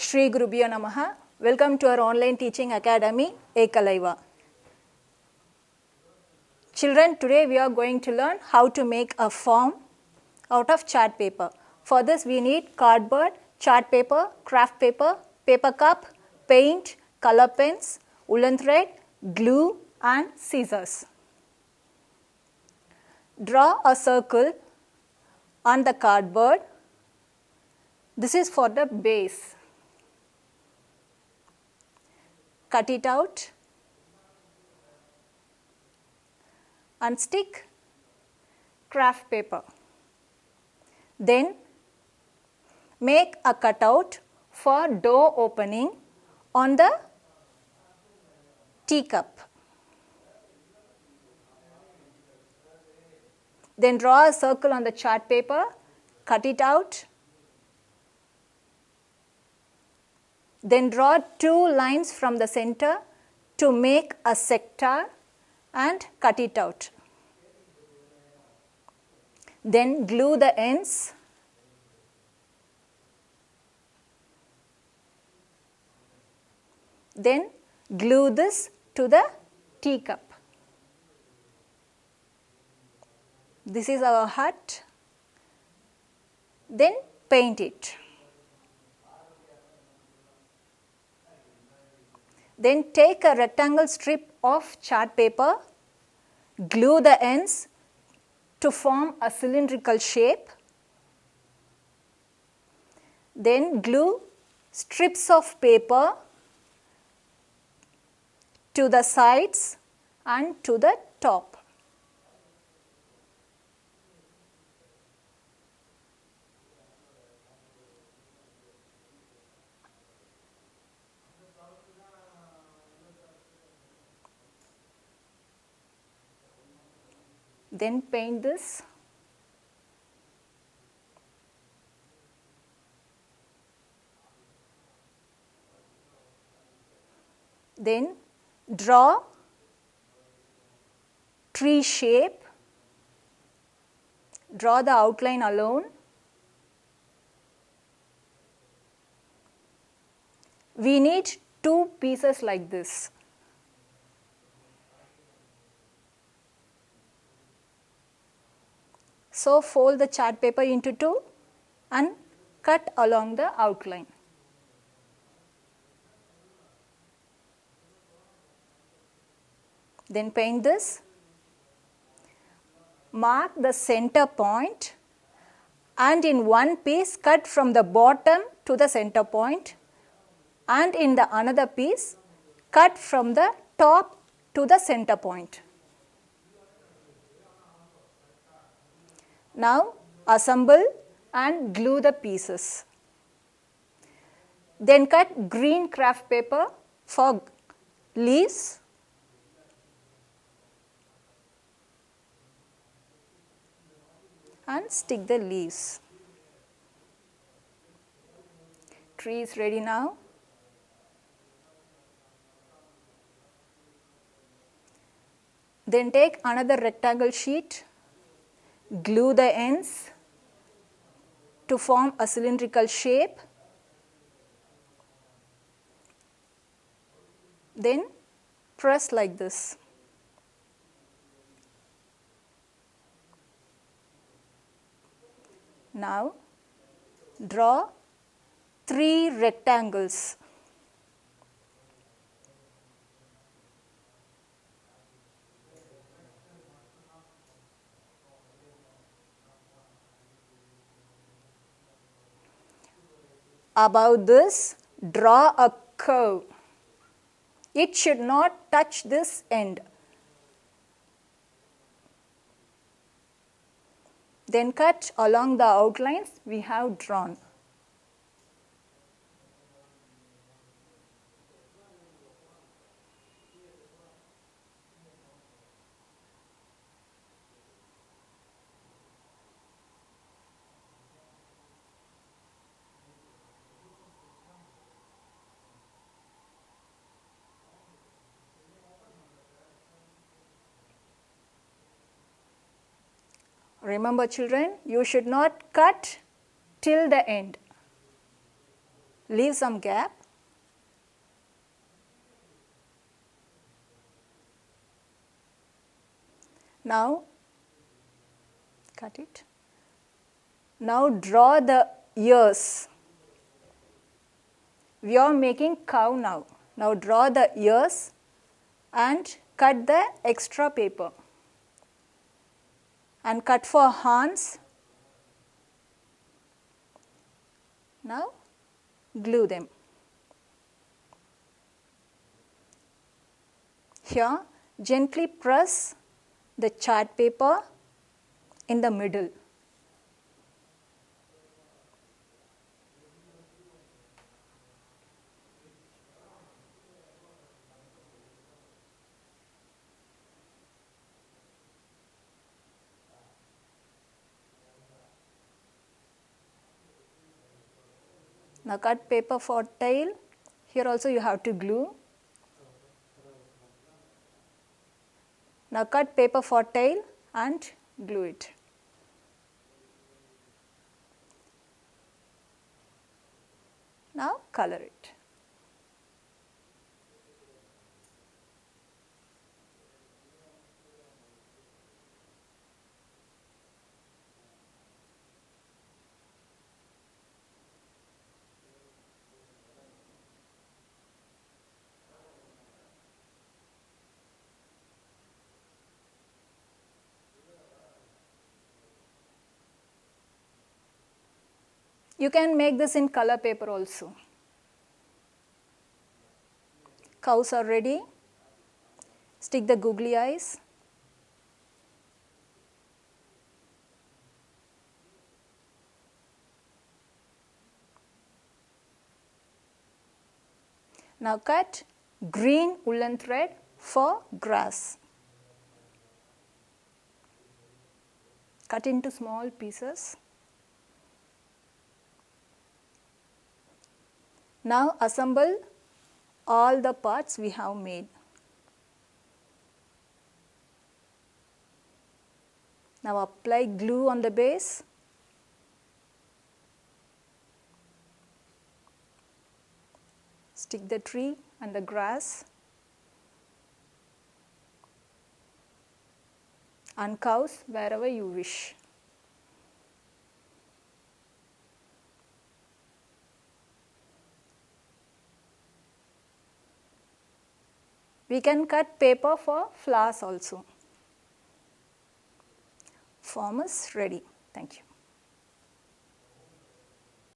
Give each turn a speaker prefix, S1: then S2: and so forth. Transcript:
S1: Shri Gurubhyo Namaha. Welcome to our online teaching academy, Ekalaiva. Children, today we are going to learn how to make a form out of chart paper. For this we need cardboard, chart paper, craft paper, paper cup, paint, color pens, woolen thread, glue and scissors. Draw a circle on the cardboard. This is for the base. Cut it out and stick craft paper. Then make a cutout for door opening on the teacup. Then draw a circle on the chart paper, cut it out. Then draw two lines from the center to make a sector and cut it out. Then glue the ends. Then glue this to the teacup. This is our hut. Then paint it. Then take a rectangle strip of chart paper, glue the ends to form a cylindrical shape. Then glue strips of paper to the sides and to the top. Then paint this. Then draw tree shape. Draw the outline alone. We need two pieces like this. So fold the chart paper into two and cut along the outline. Then paint this. Mark the center point and in one piece cut from the bottom to the center point, and in the another piece cut from the top to the center point. Now assemble and glue the pieces. Then cut green craft paper for leaves. And stick the leaves. Tree is ready now. Then take another rectangle sheet. Glue the ends to form a cylindrical shape. Then press like this. Now draw three rectangles. Above this, draw a curve. It should not touch this end. Then cut along the outlines we have drawn. Remember children, you should not cut till the end. leave some gap. Now cut it. Now draw the ears. We are making cow now. Now draw the ears and cut the extra paper. And cut for horns. Now glue them. Here gently press the chart paper in the middle. Now cut paper for tail. Here also you have to glue. Now cut paper for tail and glue it. Now color it. You can make this in color paper also. Cows are ready. Stick the googly eyes. Now cut green woolen thread for grass. Cut into small pieces. Now assemble all the parts we have made. Now apply glue on the base. Stick the tree and the grass. And cows wherever you wish. We can cut paper for flowers also. Form is ready. Thank you.